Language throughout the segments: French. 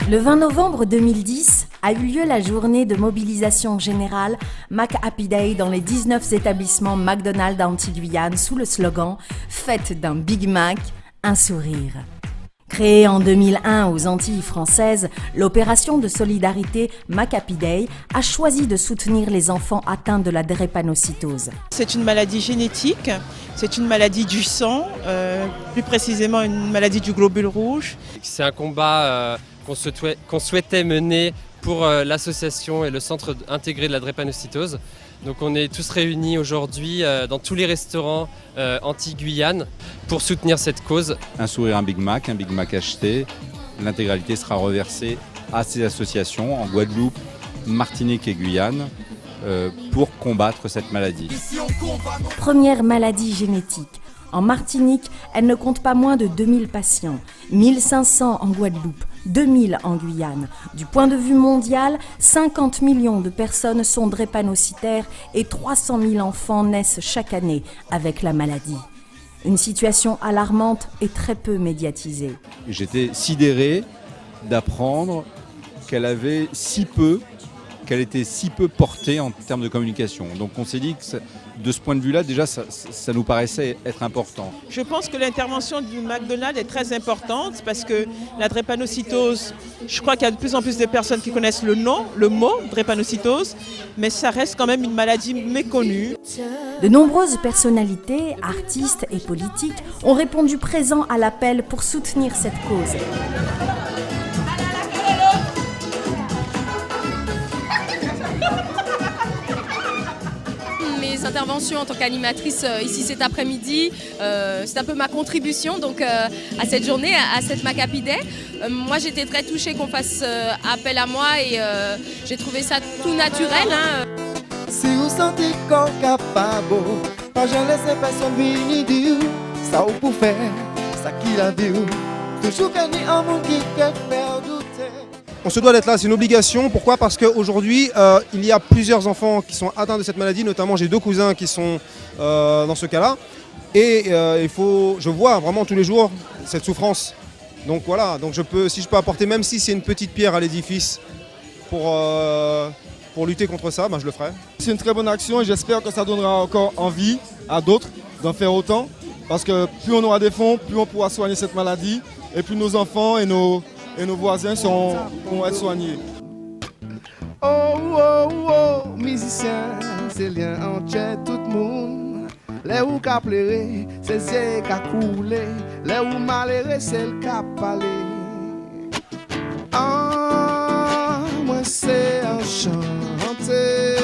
Le 20 novembre 2010 a eu lieu la journée de mobilisation générale Mac Happy Day dans les 19 établissements McDonald's Antilles-Guyane sous le slogan « Faites d'un Big Mac un sourire ». Créée en 2001 aux Antilles françaises, l'opération de solidarité Mac Happy Day a choisi de soutenir les enfants atteints de la drépanocytose. C'est une maladie génétique, c'est une maladie du sang, plus précisément une maladie du globule rouge. C'est un combat qu'on souhaitait mener pour l'association et le centre intégré de la drépanocytose. Donc on est tous réunis aujourd'hui dans tous les restaurants Antilles-Guyane pour soutenir cette cause. Un sourire, un Big Mac acheté. L'intégralité sera reversée à ces associations en Guadeloupe, Martinique et Guyane pour combattre cette maladie. Première maladie génétique. En Martinique, elle ne compte pas moins de 2000 patients, 1500 en Guadeloupe, 2000 en Guyane. Du point de vue mondial, 50 millions de personnes sont drépanocytaires et 300 000 enfants naissent chaque année avec la maladie. Une situation alarmante et très peu médiatisée. J'étais sidéré d'apprendre qu'elle était si peu portée en termes de communication. Donc on s'est dit que de ce point de vue-là, déjà, ça nous paraissait être important. Je pense que l'intervention du McDonald's est très importante parce que la drépanocytose, je crois qu'il y a de plus en plus de personnes qui connaissent le mot drépanocytose, mais ça reste quand même une maladie méconnue. De nombreuses personnalités, artistes et politiques ont répondu présents à l'appel pour soutenir cette cause. Mes interventions en tant qu'animatrice ici cet après-midi, c'est un peu ma contribution donc, à cette journée, à cette Mac Happy Day. Moi j'étais très touchée qu'on fasse appel à moi et j'ai trouvé ça tout naturel. Si vous sentez qu'on est capable, pas jamais laisser personne venir dire ça ou pour faire, ça qu'il a vu. Toujours qu'il y a un monde qui peut faire douter. On se doit d'être là, c'est une obligation. Pourquoi ? Parce qu'aujourd'hui, il y a plusieurs enfants qui sont atteints de cette maladie, notamment j'ai 2 cousins qui sont dans ce cas-là. Et je vois vraiment tous les jours cette souffrance. Donc voilà, donc si je peux apporter, même si c'est une petite pierre à l'édifice pour lutter contre ça, je le ferai. C'est une très bonne action et j'espère que ça donnera encore envie à d'autres d'en faire autant. Parce que plus on aura des fonds, plus on pourra soigner cette maladie et plus nos enfants et nos voisins vont être soignés. Oh, oh, oh, musicien, c'est lien entre tout le monde. Les ou qu'a pleuré, c'est zé qu'a coulé. Les ou malheureux, c'est le qu'a parlé. Ah, moi c'est enchanté.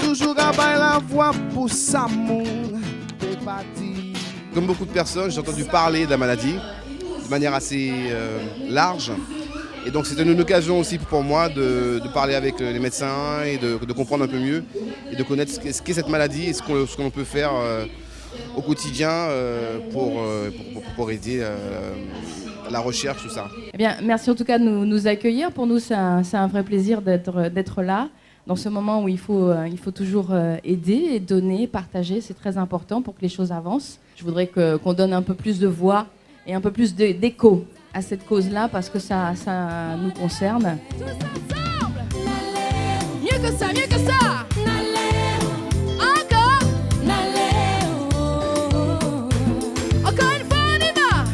Toujours à bailler la voix pour sa monde. Comme beaucoup de personnes, j'ai entendu parler de la maladie de manière assez large. Et donc c'était une occasion aussi pour moi de parler avec les médecins et de comprendre un peu mieux et de connaître ce qu'est cette maladie et ce qu'on peut faire au quotidien pour aider la recherche, tout ça. Eh bien, merci en tout cas de nous accueillir. Pour nous, c'est un vrai plaisir d'être là. Dans ce moment où il faut toujours aider et donner, partager, c'est très important pour que les choses avancent. Je voudrais qu'on donne un peu plus de voix et un peu plus d'écho à cette cause-là parce que ça nous concerne. Tous ensemble, mieux que ça, mieux que ça. Encore, encore une fois, on y va.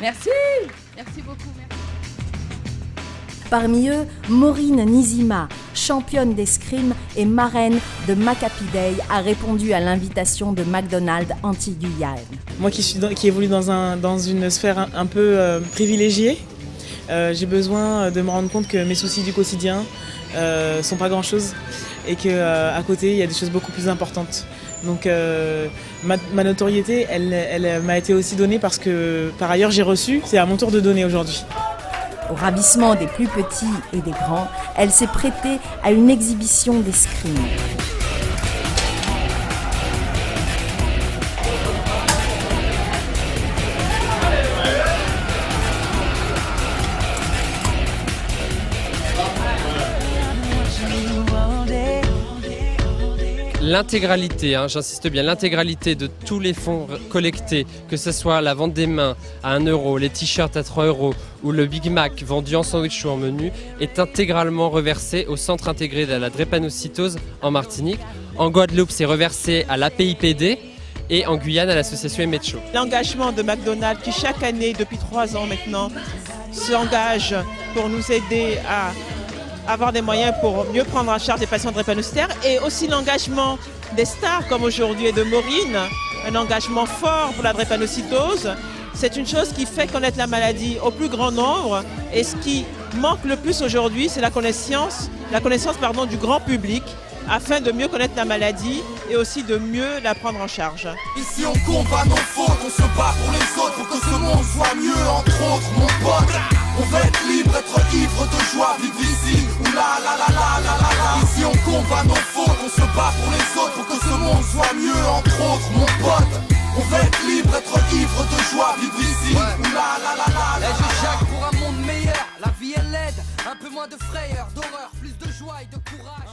Merci, merci beaucoup. Parmi eux, Maureen Nizima, championne d'escrime et marraine de Mac Happy Day, a répondu à l'invitation de McDonald's Antilles-Guyane. Moi qui évolue dans une sphère un peu privilégiée, j'ai besoin de me rendre compte que mes soucis du quotidien sont pas grand-chose et qu'à côté, il y a des choses beaucoup plus importantes. Donc ma notoriété, elle m'a été aussi donnée parce que par ailleurs j'ai reçu, c'est à mon tour de donner aujourd'hui. Au ravissement des plus petits et des grands, elle s'est prêtée à une exhibition d'escrime. l'intégralité, j'insiste bien, l'intégralité de tous les fonds collectés, que ce soit la vente des mains à 1 €, les t-shirts à 3 € ou le Big Mac vendu en sandwich ou en menu, est intégralement reversé au centre intégré de la drépanocytose en Martinique. En Guadeloupe, c'est reversé à l'APIPD et en Guyane à l'association Emetcho. L'engagement de McDonald's qui chaque année, depuis 3 ans maintenant, s'engage pour nous aider à avoir des moyens pour mieux prendre en charge des patients drépanocytaires, et aussi l'engagement des stars comme aujourd'hui et de Maureen, un engagement fort pour la drépanocytose. C'est une chose qui fait connaître la maladie au plus grand nombre, et ce qui manque le plus aujourd'hui, c'est la connaissance du grand public, afin de mieux connaître la maladie et aussi de mieux la prendre en charge. Ici on combat nos fautes, on se bat pour les autres, pour que ce monde soit mieux, entre autres mon pote. On veut être libre, être ivre de joie, vivre ici, oula la la la la la la. Ici on combat nos fautes, on se bat pour les autres, pour que ce monde soit mieux, entre autres mon pote. On veut être libre, être ivre de joie, vivre ici, oula la la la la. Et je jacque pour un monde meilleur, la vie est laide, un peu moins de frayeur, d'horreur, plus de joie et de courage.